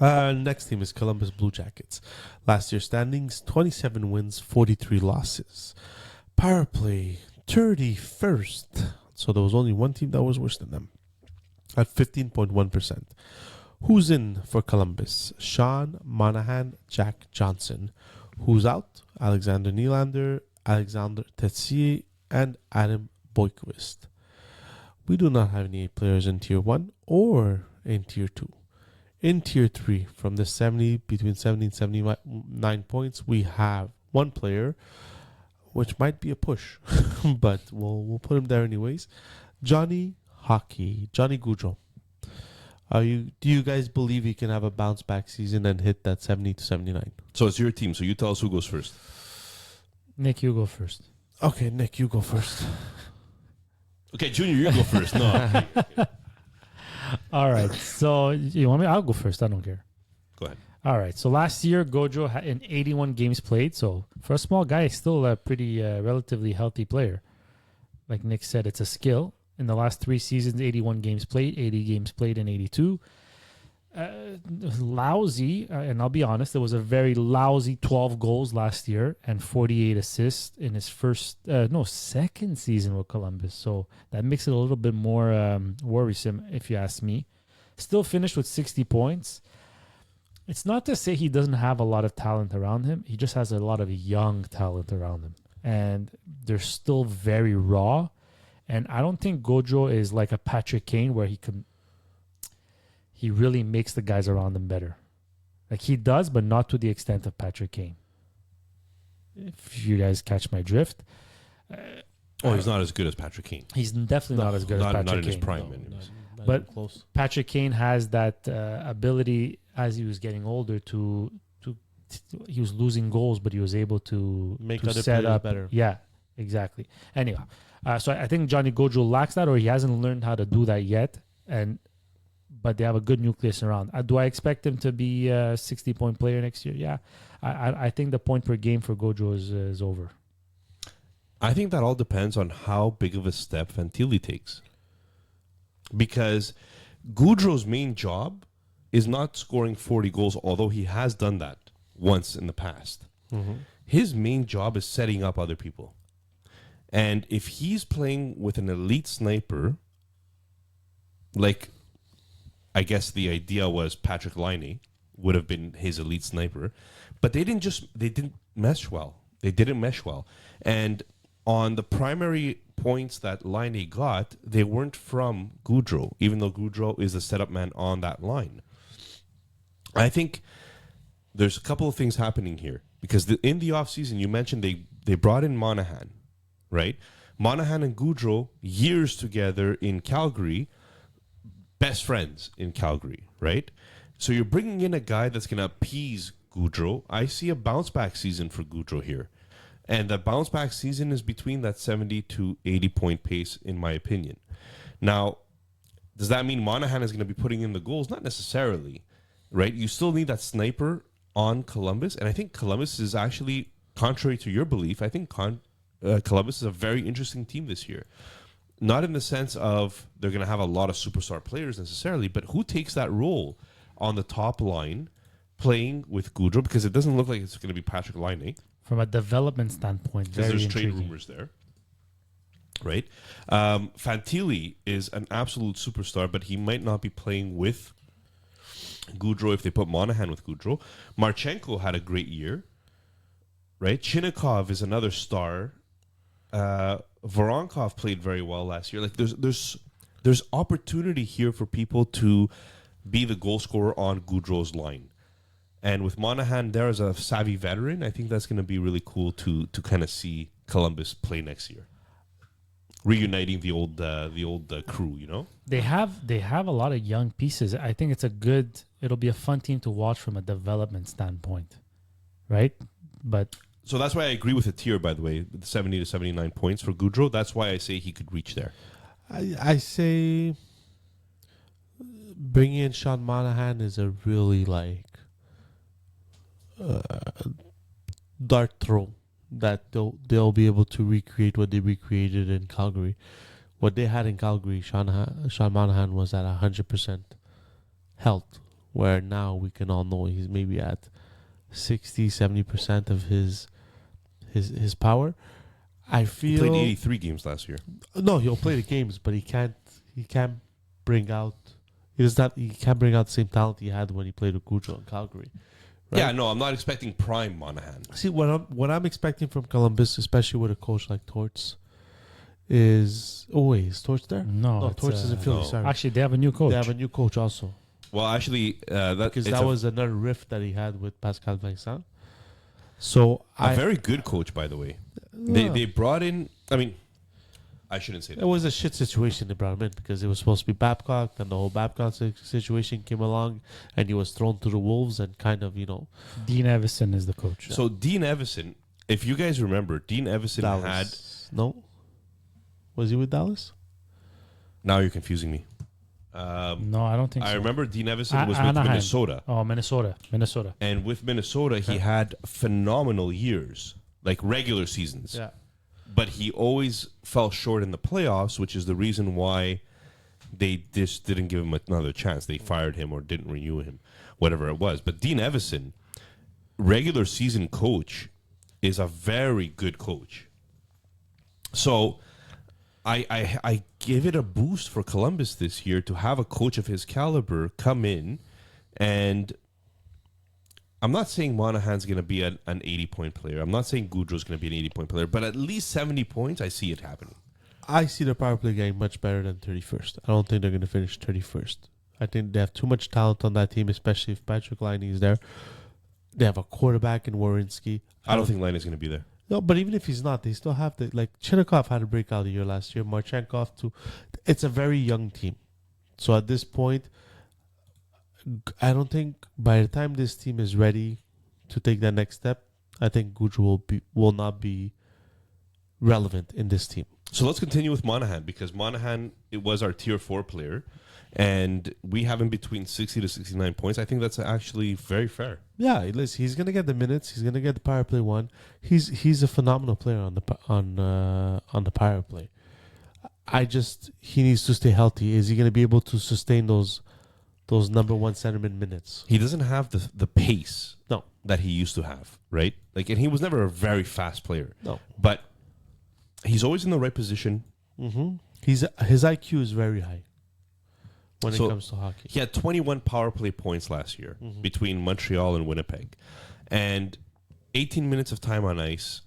Next team is Columbus Blue Jackets. Last year's standings, 27 wins, 43 losses. Power play, 31st. So there was only one team that was worse than them at 15.1%. Who's in for Columbus? Sean Monahan, Jack Johnson. Who's out? Alexander Nylander, Alexander Tetsier, and Adam Boyquist. We do not have any players in Tier 1 or in Tier 2. In Tier 3, from the between 70 and 79 points, we have one player, which might be a push, but we'll put him there anyways. Johnny Gaudreau. Do you guys believe he can have a bounce back season and hit that 70 to 79? So it's your team. So you tell us who goes first. Nick, you go first. Okay, Nick, you go first. Okay, Junior, you go first. No. All right. So you want me? I'll go first. I don't care. Go ahead. All right. So last year, Gaudreau had in 81 games played. So for a small guy, still a pretty relatively healthy player. Like Nick said, it's a skill. In the last 3 seasons, 81 games played, 80 games played, and 82. Lousy, and I'll be honest, it was a very lousy 12 goals last year and 48 assists in his second season with Columbus. So that makes it a little bit more worrisome, if you ask me. Still finished with 60 points. It's not to say he doesn't have a lot of talent around him. He just has a lot of young talent around him. And they're still very raw. And I don't think Gaudreau is like a Patrick Kane where he really makes the guys around him better. Like he does, but not to the extent of Patrick Kane. If you guys catch my drift. He's not as good as Patrick Kane. He's definitely not as good as Patrick Kane. Not in his prime. Not but close. Patrick Kane has that ability as he was getting older to he was losing goals, but he was able to Make to other set players up better. Yeah, exactly. Anyhow, so I think Johnny Gaudreau lacks that, or he hasn't learned how to do that yet. But they have a good nucleus around. Do I expect him to be a 60-point player next year? Yeah, I think the point per game for Gaudreau is over. I think that all depends on how big of a step Fantilli takes. Because Gaudreau's main job is not scoring 40 goals, although he has done that once in the past. Mm-hmm. His main job is setting up other people. And if he's playing with an elite sniper, like I guess the idea was Patrick Laine would have been his elite sniper, but they didn't mesh well. They didn't mesh well. And on the primary points that Laine got, they weren't from Gaudreau, even though Gaudreau is the setup man on that line. I think there's a couple of things happening here because in the offseason, you mentioned they brought in Monahan, right? Monahan and Gaudreau, years together in Calgary, best friends in Calgary, right? So you're bringing in a guy that's going to appease Gaudreau. I see a bounce-back season for Gaudreau here. And the bounce-back season is between that 70 to 80-point pace, in my opinion. Now, does that mean Monahan is going to be putting in the goals? Not necessarily, right? You still need that sniper on Columbus. And I think Columbus is actually, contrary to your belief, I think Columbus is a very interesting team this year. Not in the sense of they're going to have a lot of superstar players necessarily, but who takes that role on the top line playing with Gaudreau? Because it doesn't look like it's going to be Patrick Laine. From a development standpoint, Because very there's trade intriguing. rumors there. Right? Fantilli is an absolute superstar, but he might not be playing with Gaudreau if they put Monahan with Gaudreau. Marchenko had a great year. Right? Chinnikov is another star. Voronkov played very well last year. Like there's opportunity here for people to be the goal scorer on Gaudreau's line. And with Monahan there as a savvy veteran, I think that's going to be really cool to kind of see Columbus play next year. Reuniting the old crew, you know? They have a lot of young pieces. I think it'll be a fun team to watch from a development standpoint. Right? But So that's why I agree with the tier, by the way, with the 70 to 79 points for Gaudreau. That's why I say he could reach there. I say bringing in Sean Monahan is a really dart throw that they'll be able to recreate what they recreated in Calgary. What they had in Calgary, Sean Monahan was at 100% health where now we can all know he's maybe at 60-70% of his power. I He feel played 83 games last year. no, he'll play the games, but he can't bring out. He can't bring out the same talent he had when he played with Gaudreau in Calgary. Right? Yeah, no, I'm not expecting prime Monahan. See what I'm expecting from Columbus, especially with a coach like Torts, is is Torts there? No, it's, Torts is in Philly. no. Sorry, Actually, they have a new coach. they have a new coach also Well, actually, because it's that was another rift that he had with Pascal Vincent. So a very good coach, by the way. They brought in. I mean, I shouldn't say it that. was a shit situation they brought him in because it was supposed to be Babcock, then the whole Babcock situation came along, and he was thrown to the wolves and kind of Dean Evison is the coach. So Dean Evison, if you guys remember, Dean Evison had. Dallas. No, was he with Dallas? Now you're confusing me. No, I don't think so. I remember Dean Evison was with Anaheim. Minnesota. Oh, Minnesota. And with Minnesota, he had phenomenal years, like regular seasons. Yeah. But he always fell short in the playoffs, which is the reason why they just didn't give him another chance. They fired him or didn't renew him, whatever it was. But Dean Evison, regular season coach, is a very good coach. So I give it a boost for Columbus this year to have a coach of his caliber come in, and I'm not saying Monahan's going to be an 80-point player. I'm not saying Gaudreau's going to be an 80-point player, but at least 70 points, I see it happening. I see the power play getting much better than 31st. I don't think they're going to finish 31st. I think they have too much talent on that team, especially if Patrick Laine is there. They have a quarterback in Warinsky. I don't think Laine is going to be there. No, but even if he's not, they still have the Chinnikov had a breakout year last year. Marchenkov too. It's a very young team, so at this point, I don't think by the time this team is ready to take that next step, I think Gaudreau will not be relevant in this team. So let's continue with Monahan, because Monahan, it was our tier 4 player, and we have him between 60 to 69 points. I think that's actually very fair. Yeah, listen, he's gonna get the minutes. He's gonna get the power play one. He's a phenomenal player on the power play. He needs to stay healthy. Is he gonna be able to sustain those number one centerman minutes? He doesn't have the pace No. that he used to have, right? Like, and he was never a very fast player. No. But he's always in the right position. Mm-hmm. His IQ is very high when it So, comes to hockey. He had 21 power play points last year between Montreal and Winnipeg. And 18 minutes of time on ice,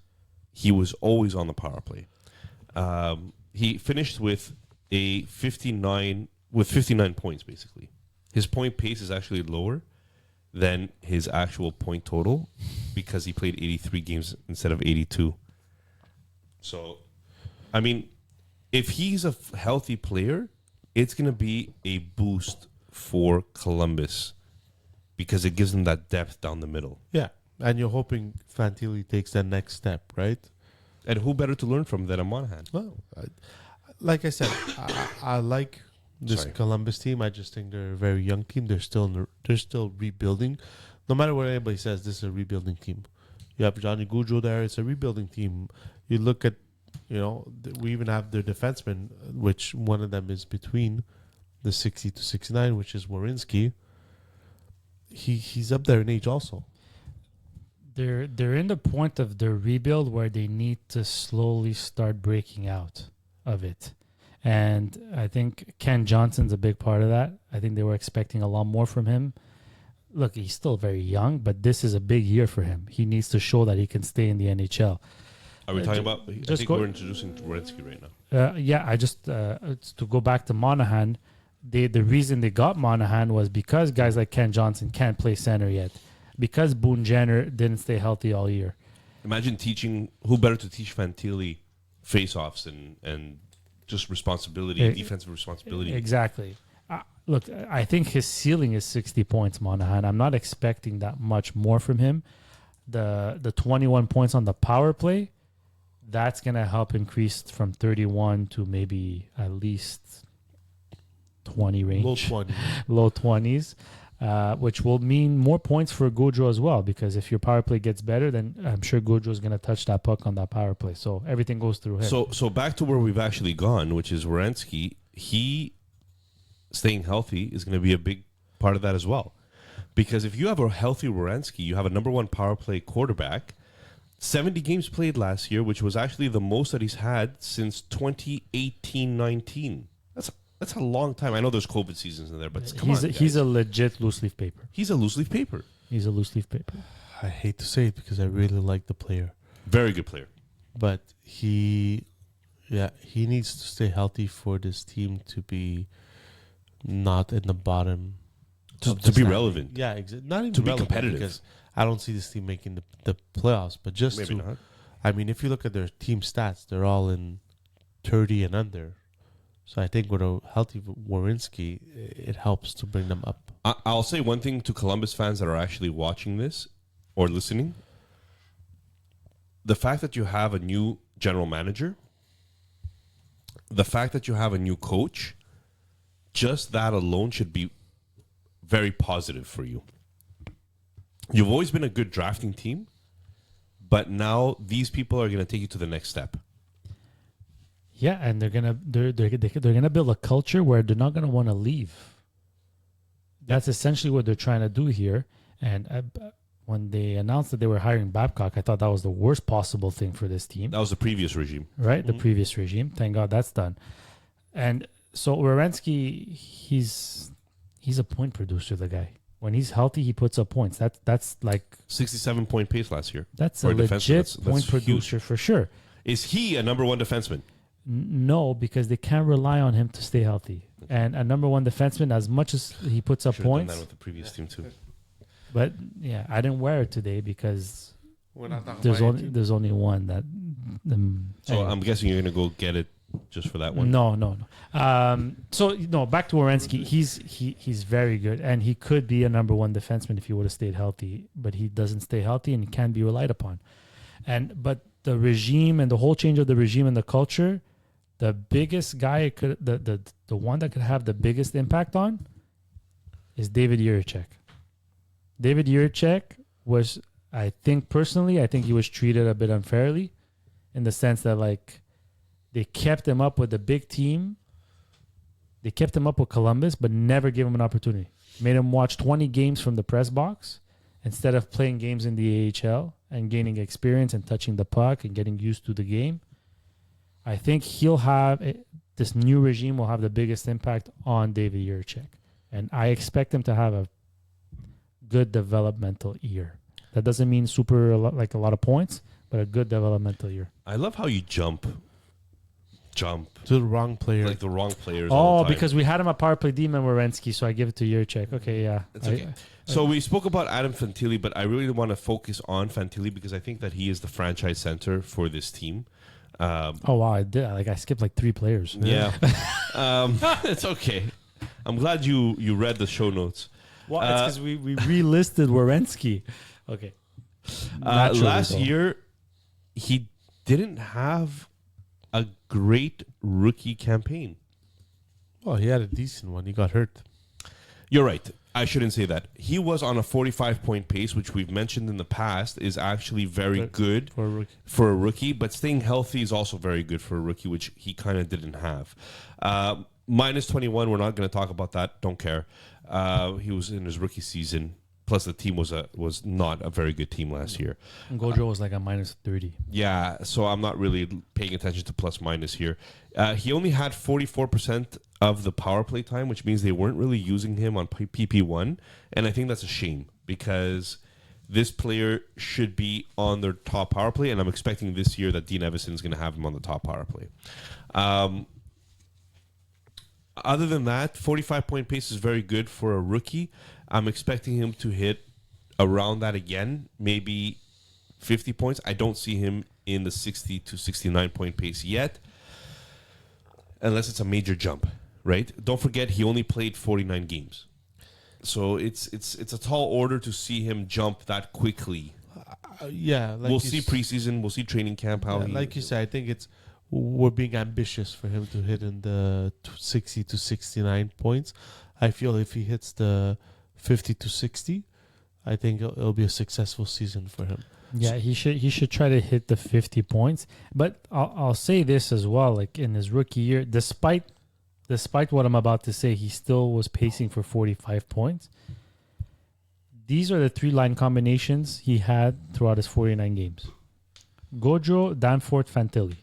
he was always on the power play. He finished with 59 points, basically. His point pace is actually lower than his actual point total because he played 83 games instead of 82. So, I mean, if he's a healthy player, it's going to be a boost for Columbus because it gives them that depth down the middle. Yeah, and you're hoping Fantilli takes that next step, right? And who better to learn from than a Monahan? Well, like I said, I like this Sorry. Columbus team. I just think they're a very young team. They're still rebuilding. No matter what anybody says, this is a rebuilding team. You have Johnny Gaudreau there. It's a rebuilding team. You look at, we even have their defensemen, which one of them is between the 60 to 69, which is Warinsky. He's up there in age also. They're in the point of their rebuild where they need to slowly start breaking out of it. And I think Ken Johnson's a big part of that. I think they were expecting a lot more from him. Look, he's still very young, but this is a big year for him. He needs to show that he can stay in the NHL. Are we talking about? I just think go- we're introducing Wierenski right now. I just to go back to Monahan, the reason they got Monahan was because guys like Ken Johnson can't play center yet, because Boone Jenner didn't stay healthy all year. Imagine teaching, who better to teach Fantilli face-offs and just responsibility, defensive responsibility. Exactly. Look, I think his ceiling is 60 points, Monahan. I'm not expecting that much more from him. The 21 points on the power play, that's going to help increase from 31 to maybe at least 20 range. Low 20s, which will mean more points for Gaudreau as well, because if your power play gets better, then I'm sure Gaudreau is going to touch that puck on that power play. So everything goes through him. So back to where we've actually gone, which is Wierenski. He staying healthy is going to be a big part of that as well. Because if you have a healthy Werenski, you have a number one power play quarterback. 70 games played last year, which was actually the most that he's had since 2018-19. That's a long time. I know there's COVID seasons in there, but He's a legit loose leaf paper. He's a loose leaf paper. He's a loose leaf paper. I hate to say it because I really like the player, Very good player. but he needs to stay healthy for this team to be not in the bottom. To of be the standing. relevant. Yeah, not even To be relevant, competitive. because I don't see this team making the playoffs. But just Maybe to, not. I mean, if you look at their team stats, they're all in 30 and under. So I think with a healthy Werenski, it helps to bring them up. I'll say one thing to Columbus fans that are actually watching this or listening. The fact that you have a new general manager, the fact that you have a new coach, just that alone should be very positive for you. You've always been a good drafting team, but now these people are going to take you to the next step. Yeah, and they're gonna build a culture where they're not gonna want to leave. That's essentially what they're trying to do here. And when they announced that they were hiring Babcock, I thought that was the worst possible thing for this team. That was the previous regime. Right, the previous regime. Thank God that's done. And so Werenski, he's a point producer. The guy, when he's healthy, he puts up points. That's like 67-point pace last year. that's For a a defenseman, legit that's point huge. producer for sure. Is he a number one defenseman? No, because they can't rely on him to stay healthy. And a number one defenseman, as much as he puts up Should have done points, that with the previous team too. but yeah, I didn't wear it today because We're not talking there's only one that. So anyway. I'm guessing you're going to go get it just for that one. No. So back to Werenski. He's very good, and he could be a number one defenseman if he would have stayed healthy. But he doesn't stay healthy, and he can be relied upon. But the regime and the whole change of the regime and the culture, the biggest guy the one that could have the biggest impact on is David Jiricek. David Jiricek was, I think he was treated a bit unfairly, in the sense that like they kept him up with the big team. They kept him up with Columbus, but never gave him an opportunity. Made him watch 20 games from the press box instead of playing games in the AHL and gaining experience and touching the puck and getting used to the game. I think this new regime will have the biggest impact on David Jiricek. And I expect him to have a good developmental year. That doesn't mean a lot of points, but a good developmental year. I love how you jump to the wrong player. like the wrong players. all the time. Because we had him at power play D and Werenski, so I give it to Jiricek. Okay, yeah. It's okay. So we spoke about Adam Fantilli, but I really want to focus on Fantilli because I think that he is the franchise center for this team. Oh wow, I did. I skipped like 3 players. Yeah. It's okay. I'm glad you read the show notes. Well, it's because we relisted Werenski. Okay. Naturally, Last though. year, he didn't have a great rookie campaign. Well, he had a decent one. He got hurt. You're right. I shouldn't say that. He was on a 45-point pace, which we've mentioned in the past is actually very good For a rookie. for a rookie, but staying healthy is also very good for a rookie, which he kind of didn't have. Minus 21, we're not going to talk about that. Don't care. He was in his rookie season. Plus, the team was not a very good team last year. And Gaudreau was like a minus 30. Yeah, so I'm not really paying attention to plus minus here. He only had 44% of the power play time, which means they weren't really using him on PP1. And I think that's a shame because this player should be on their top power play. And I'm expecting this year that Dean Evison is going to have him on the top power play. Other than that, 45-point pace is very good for a rookie. I'm expecting him to hit around that again, maybe 50 points. I don't see him in the 60 to 69-point pace yet, unless it's a major jump, right? Don't forget, he only played 49 games. So it's a tall order to see him jump that quickly. Yeah. Like We'll see preseason. We'll see training camp. like you said, I think we're being ambitious for him to hit in the 60 to 69 points. I feel if he hits the 50 to 60, I think it'll be a successful season for him. Yeah, he should try to hit the 50 points. But I'll say this as well, like in his rookie year, despite what I'm about to say, he still was pacing for 45 points. These are the 3 line combinations he had throughout his 49 games. Gojo, Danforth, Fantilli.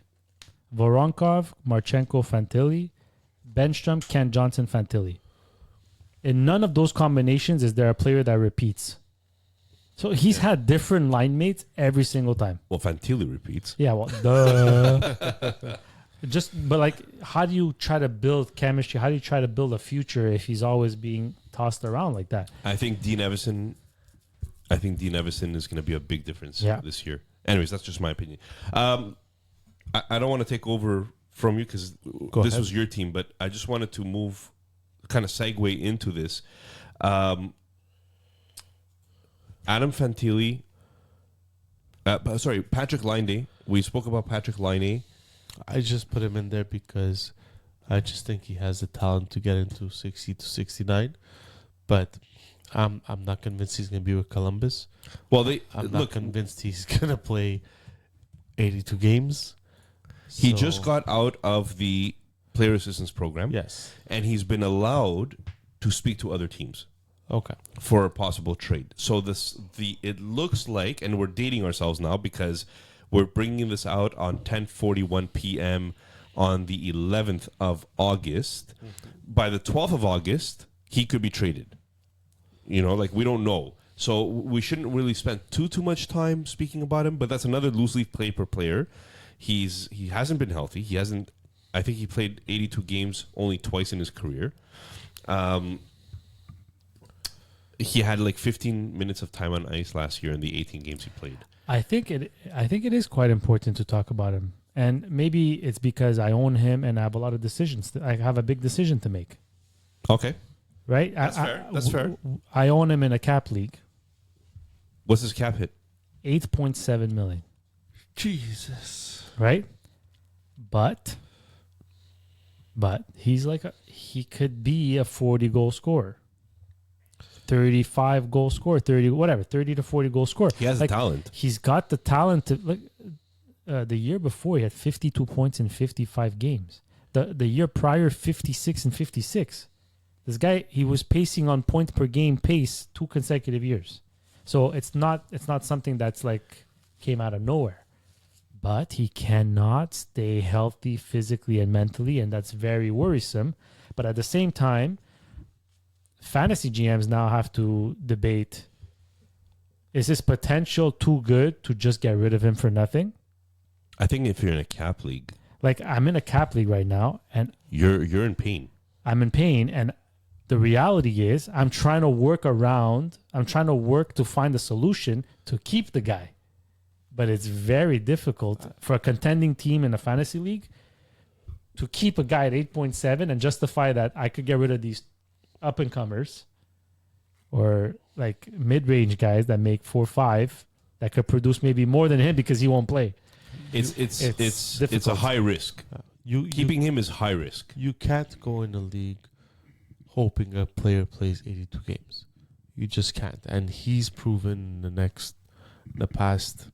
Voronkov, Marchenko, Fantilli. Benstrom, Kent Johnson, Fantilli. In none of those combinations is there a player that repeats. So he's had different line mates every single time. Well, Fantilli repeats. Yeah, well, duh. But like, how do you try to build chemistry? How do you try to build a future if he's always being tossed around like that? I think Dean Evison is going to be a big difference this year. Anyways, that's just my opinion. I don't want to take over from you because this was your team, but I just wanted to kind of segue into this. Adam Fantilli, Patrick Laine. We spoke about Patrick Laine. I just put him in there because I just think he has the talent to get into 60 to 69. But I'm not convinced he's going to be with Columbus. Well, I'm not convinced he's going to play 82 games. He just got out of the player assistance program. Yes. And he's been allowed to speak to other teams. Okay. For a possible trade. So it looks like, and we're dating ourselves now because we're bringing this out on 10:41 p.m. on the 11th of August. By the 12th of August, he could be traded. We don't know. So we shouldn't really spend too much time speaking about him, but that's another loose leaf paper player. He hasn't been healthy. I think he played 82 games only twice in his career. He had like 15 minutes of time on ice last year in the 18 games he played. I think it is quite important to talk about him. And maybe it's because I own him and I have a lot of decisions. I have a big decision to make. Okay. Right? That's fair. I own him in a cap league. What's his cap hit? 8.7 million. Jesus. Right? But he could be a 40 goal scorer. 35 goal scorer, 30 to 40 goal scorer. He has the talent. He's got the talent to the year before he had 52 points in 55 games. The year prior 56 and 56. This guy, he was pacing on point per game pace 2 consecutive years. So it's not something that's like came out of nowhere. But he cannot stay healthy physically and mentally, and that's very worrisome. But at the same time, fantasy GMs now have to debate, is his potential too good to just get rid of him for nothing? I think if you're in a cap league. Like, I'm in a cap league right now, and you're in pain. I'm in pain, and the reality is I'm trying to work to find a solution to keep the guy. But it's very difficult for a contending team in a fantasy league to keep a guy at 8.7 and justify that I could get rid of these up-and-comers or like mid-range guys that make 4-5 that could produce maybe more than him because he won't play. It's a high risk. Keeping him is high risk. You can't go in a league hoping a player plays 82 games. You just can't. And he's proven the past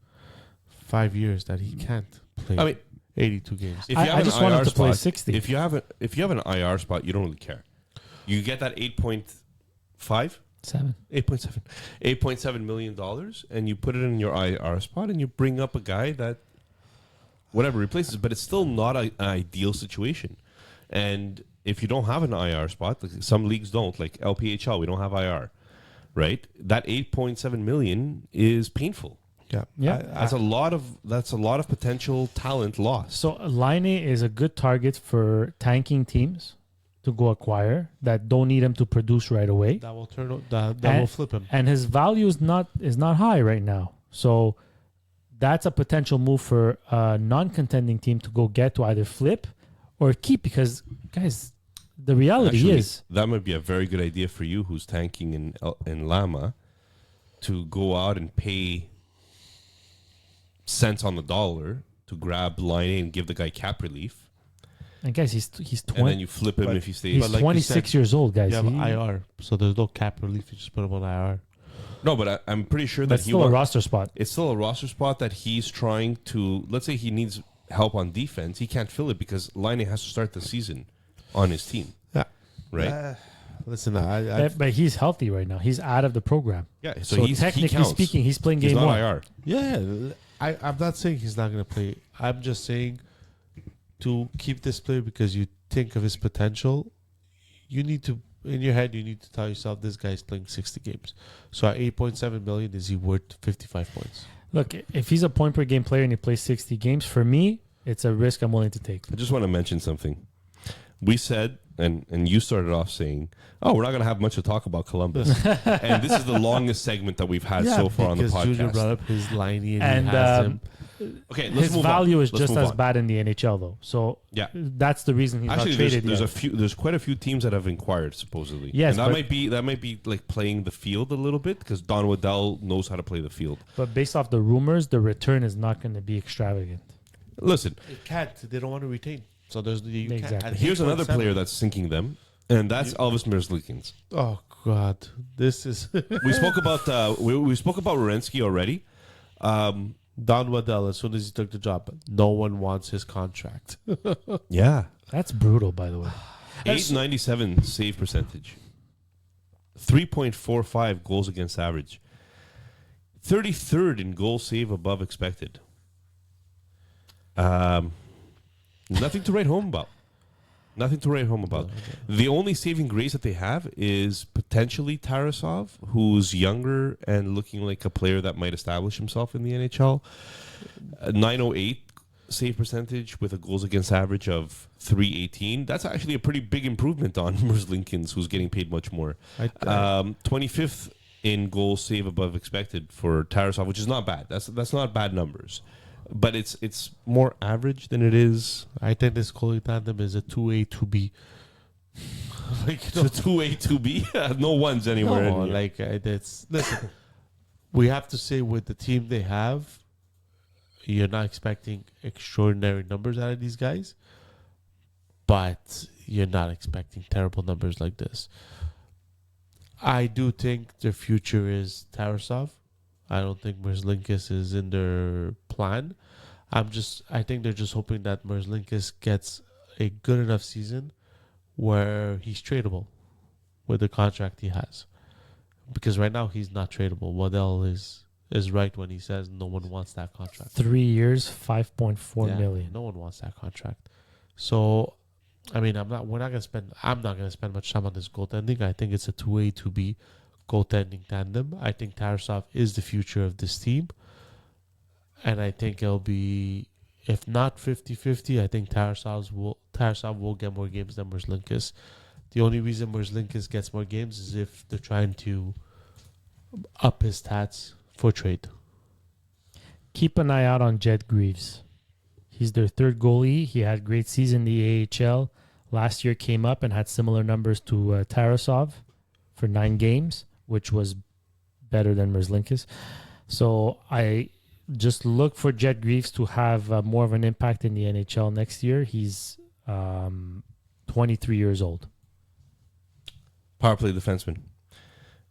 5 years that he can't play 82 games. If you have I just wanted to play 60. If you have an IR spot, you don't really care. You get that 8.5? 8.7 million dollars, and you put it in your IR spot, and you bring up a guy that whatever replaces, but it's still not an ideal situation. And if you don't have an IR spot, like some leagues don't, like LPHL, we don't have IR, right? That 8.7 million is painful. Yeah, that's a lot of potential talent lost. So Laine is a good target for tanking teams to go acquire that don't need him to produce right away. That will will flip him. And his value is not high right now. So that's a potential move for a non-contending team to go get to either flip or keep, because guys, the reality is that might be a very good idea for you who's tanking in Lama to go out and pay cents on the dollar to grab Laine and give the guy cap relief. And guys, he's 20. And then you flip him if he stays. He's 26 years old, guys. You have IR, so there's no cap relief. You just put him on IR. No, but I'm pretty sure that That's still a roster spot. It's still a roster spot that he's trying to. Let's say he needs help on defense. He can't fill it because Laine has to start the season on his team. Yeah. Right? listen, I But he's healthy right now. He's out of the program. Yeah, So, he technically counts. speaking, he's playing He's game not one. IR. yeah, I'm not saying he's not going to play. I'm just saying to keep this player because you think of his potential, you need to, in your head, you need to tell yourself this guy's playing 60 games. So at 8.7 million, is he worth 55 points? Look, if he's a point per game player and he plays 60 games, for me, it's a risk I'm willing to take. I just want to mention something. We said, and you started off saying, "Oh, we're not going to have much to talk about Columbus," and this is the longest segment that we've had so far on the because Junior brought podcast. up his liney And he has him. Okay, let's his move value on. is Let's just move as on. bad in the NHL, though. So Yeah. that's the reason he's Actually, not there's, traded there's yet. there's quite a few teams that have inquired supposedly. Yes, and but- that might be like playing the field a little bit because Don Waddell knows how to play the field. But based off the rumors, the return is not going to be extravagant. Listen, It can't. They don't want to retain. So there's you can't. Exactly. At here's another 8.7. player that's sinking them, and that's Elvis Merzlikins. Oh God, this is We spoke about we spoke about Werenski already. Don Waddell. As soon as he took the job, no one wants his contract. Yeah, That's brutal, by the way. 897 save percentage, 3.45 goals against average, 33rd in goal save above expected. Nothing to write home about. Nothing to write home about. The only saving grace that they have is potentially Tarasov, who's younger and looking like a player that might establish himself in the NHL. 908 save percentage with a goals against average of 318. That's actually a pretty big improvement on Merzlikins, who's getting paid much more. 25th in goal save above expected for Tarasov, which is not bad. That's not bad numbers. But it's more average than it is. I think this goalie tandem is a 2A 2B. Like It's a 2A, 2B. No ones anywhere. no, in here. like it's listen. We have to say with the team they have, you're not expecting extraordinary numbers out of these guys, but you're not expecting terrible numbers like this. I do think their future is Tarasov. I don't think Merzlikins is in their plan. I think they're just hoping that Merzlikins gets a good enough season where he's tradable with the contract he has. Because right now he's not tradable. Waddell is right when he says no one wants that contract. 3 years, 5.4 Yeah, million. no one wants that contract. So, I mean, I'm not going to spend much time on this goaltending. I think it's a 2A, 2B goaltending tandem. I think Tarasov is the future of this team. And I think it'll be, if not 50-50, I think Tarasov will get more games than Merzlikins. The only reason Merzlikins gets more games is if they're trying to up his stats for trade. Keep an eye out on Jed Greaves. He's their third goalie. He had great season in the AHL. Last year came up and had similar numbers to Tarasov for 9 games, which was better than Merzlikins. So I just look for Jed Greaves to have more of an impact in the NHL next year. He's 23 years old. Power play defenseman.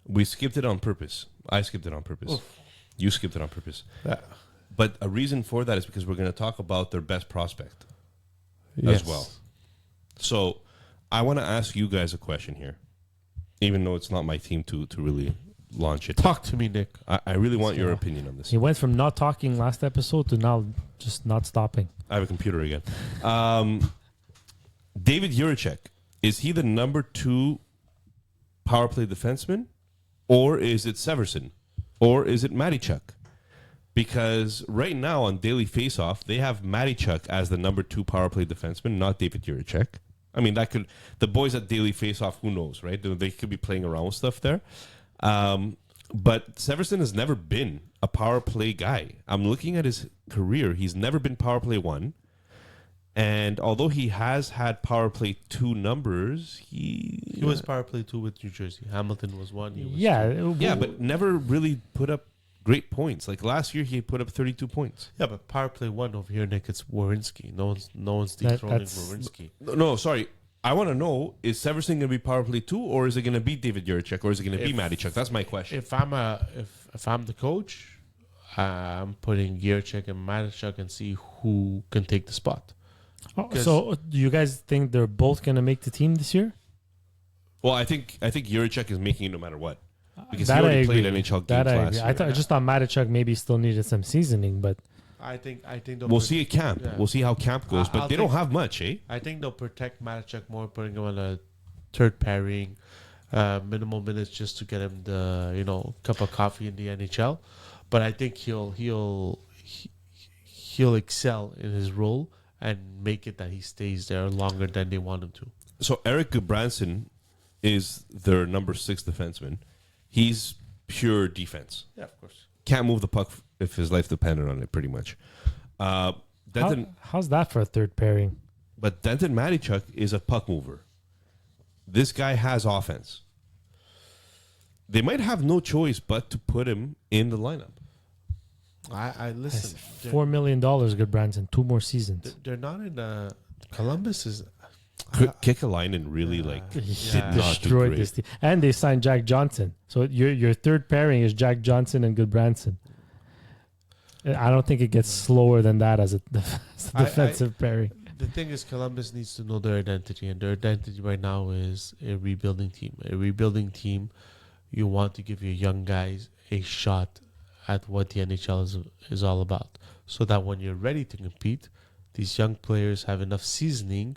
We skipped it on purpose. I skipped it on purpose. You skipped it on purpose. Yeah. But a reason for that is because we're going to talk about their best prospect as well. So I want to ask you guys a question here, even though it's not my team to really launch it. Talk to me, Nick. I really want your opinion on this. He went from not talking last episode to now just not stopping. I have a computer again. David Juracek, is he the number 2 power play defenseman? Or is it Severson? Or is it Mattychuk? Because right now on Daily Faceoff, they have Mattychuk as the number 2 power play defenseman, not David Juracek. I mean, the boys at Daily Faceoff, who knows, right? They could be playing around with stuff there. But Severson has never been a power play guy. I'm looking at his career. He's never been power play 1. And although he has had power play 2 numbers, he He was power play 2 with New Jersey. Hamilton was 1. He was yeah, but never really put up great points. Like last year, he put up 32 points. Yeah, but power play 1 over here, Nick, it's Werenski. No one's dethroning that's- Werenski. No, sorry. I want to know, is Severson going to be power play 2, or is it going to be David Juracek, or is it going to be If- Mattychuk? That's my question. If I'm the coach, I'm putting Gierchek and Matachuk and see who can take the spot. So do you guys think they're both going to make the team this year? Well, I think Juracek is making it no matter what because That he I already played agree. NHL games That I last agree. year. I just thought Matachuk maybe still needed some seasoning, but I think We'll see at camp. Yeah. We'll see how camp goes, but I'll they don't think- have much, eh? I think they'll protect Matachuk more, putting him on a third pairing, minimal minutes just to get him the cup of coffee in the NHL. But I think he'll excel in his role and make it that he stays there longer than they want him to. So Eric Goodbranson is their number 6 defenseman. He's pure defense. Yeah, of course. Can't move the puck if his life depended on it, pretty much. Denton, how's that for a third pairing? but Denton Mateychuk is a puck mover. This guy has offense. They might have no choice but to put him in the lineup. I listen. $4 million, good Branson. 2 more seasons. They're not in Columbus is Kikalainen really He did not do destroyed great. this team. And they signed Jack Johnson. So your third pairing is Jack Johnson and Goodbranson. I don't think it gets slower than that as a defensive pairing. the thing is Columbus needs to know their identity, and their identity right now is a rebuilding team. A rebuilding team, you want to give your young guys a shot at what the NHL is all about, so that when you're ready to compete, these young players have enough seasoning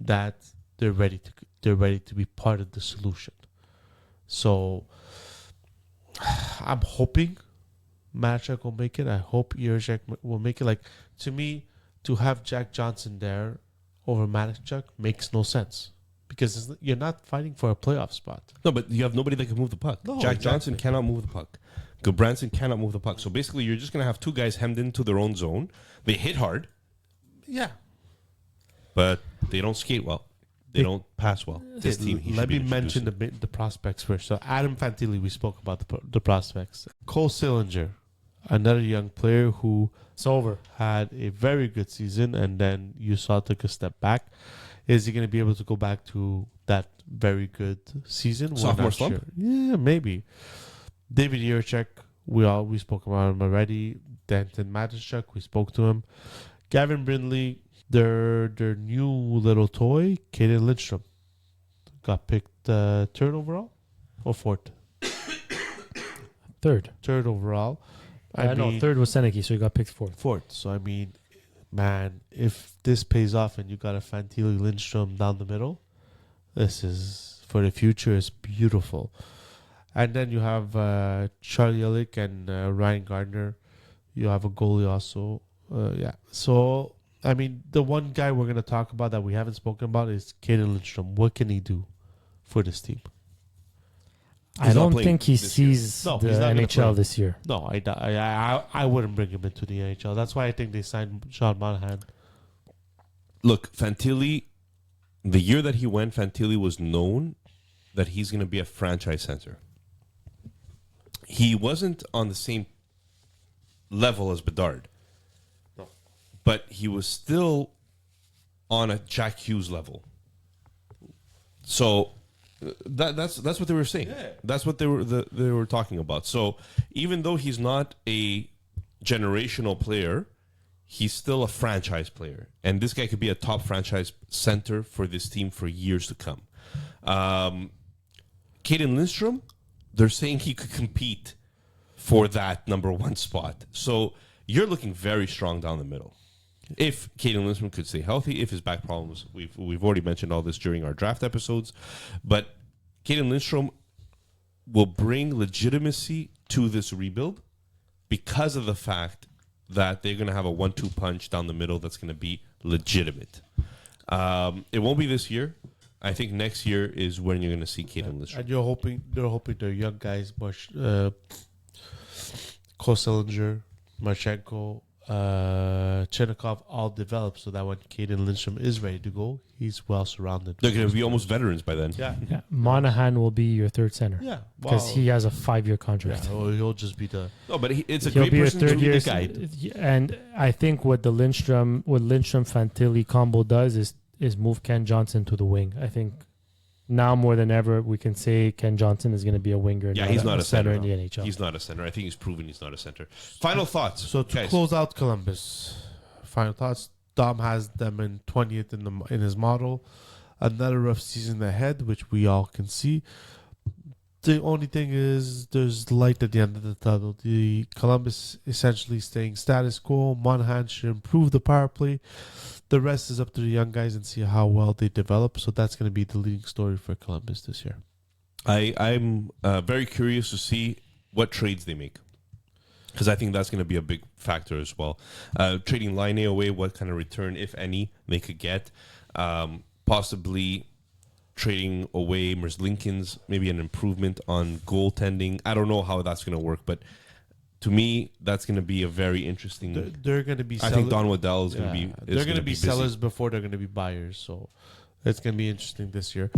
that they're ready to be part of the solution. So I'm hoping Matchak will make it. I hope Juracek will make it. Like, to me, to have Jack Johnson there over Matchak makes no sense, because you're not fighting for a playoff spot. No, but you have nobody that can move the puck. No, Jack exactly. Johnson cannot move the puck. Goodbranson cannot move the puck. So basically, you're just going to have 2 guys hemmed into their own zone. They hit hard, Yeah. but they don't skate well. They don't pass well. This team, he Let should me be mention introducing. the prospects first. So Adam Fantilli, we spoke about the prospects. Cole Sillinger, another young player who It's over. had a very good season, and then you saw took a step back. Is he going to be able to go back to that very good season? We're Sophomore not slump? sure. Yeah, maybe. David Juracek, we spoke about him already. Denton Matishuk, we spoke to him. Gavin Brindley, their new little toy, Kaden Lindstrom, got picked third overall or fourth. Third. Third overall. No, third was Seneki, so he got picked fourth. Fourth. So, I mean, man, if this pays off and you got a Fantilli Lindstrom down the middle, this is, for the future, is beautiful. And then you have Charlie Illick and Ryan Gardner. You have a goalie also. Yeah. So, I mean, the one guy we're going to talk about that we haven't spoken about is Kaden Lindstrom. What can he do for this team? I He's not don't playing think he this year. sees No, the he's not gonna NHL play. this year. No, I wouldn't bring him into the NHL. That's why I think they signed Sean Monahan. Look, Fantilli, the year that he went, Fantilli was known that he's going to be a franchise center. He wasn't on the same level as Bedard, but he was still on a Jack Hughes level. So that's what they were saying. Yeah. That's what they were talking about. So even though he's not a generational player, he's still a franchise player, and this guy could be a top franchise center for this team for years to come. Kaden Lindstrom, they're saying he could compete for that number 1 spot. So you're looking very strong down the middle. If Kaden Lindstrom could stay healthy, if his back problems, we've already mentioned all this during our draft episodes, but Kaden Lindstrom will bring legitimacy to this rebuild because of the fact that they're going to have a 1-2 punch down the middle that's going to be legitimate. It won't be this year. I think next year is when you're going to see Kaden Lindstrom. And they're hoping their young guys, Cole Sillinger, Marchenko, Chernikov, all develop so that when Kaden Lindstrom is ready to go, he's well surrounded. They're going to be almost veterans by then. Yeah. Yeah. Monahan will be your third center Yeah. because he has a 5-year contract. he'll just be the. No, but it's a He'll great be your person to third be year the guide. And I think what the Lindstrom Fantilli combo does is move Ken Johnson to the wing. I think now more than ever we can say Ken Johnson is going to be a winger. Yeah, he's not a center. in the NHL. He's not a center. I think he's proven he's not a center. Final thoughts. So to guys. close out Columbus, final thoughts. Dom has them in 20th in his model. another rough season ahead, which we all can see. The only thing is there's light at the end of the tunnel. The Columbus essentially staying status quo. Monahan should improve the power play. The rest is up to the young guys and see how well they develop. So that's going to be the leading story for Columbus this year. I'm very curious to see what trades they make, because I think that's going to be a big factor as well. Trading Laine away, what kind of return, if any, they could get. Possibly trading away Merzlikins, maybe an improvement on goaltending. I don't know how that's going to work, but to me, that's going to be a very interesting. They're going to be. I think Don Waddell is going to be. They're going to be busy. sellers before they're going to be buyers. So it's going to be interesting this year.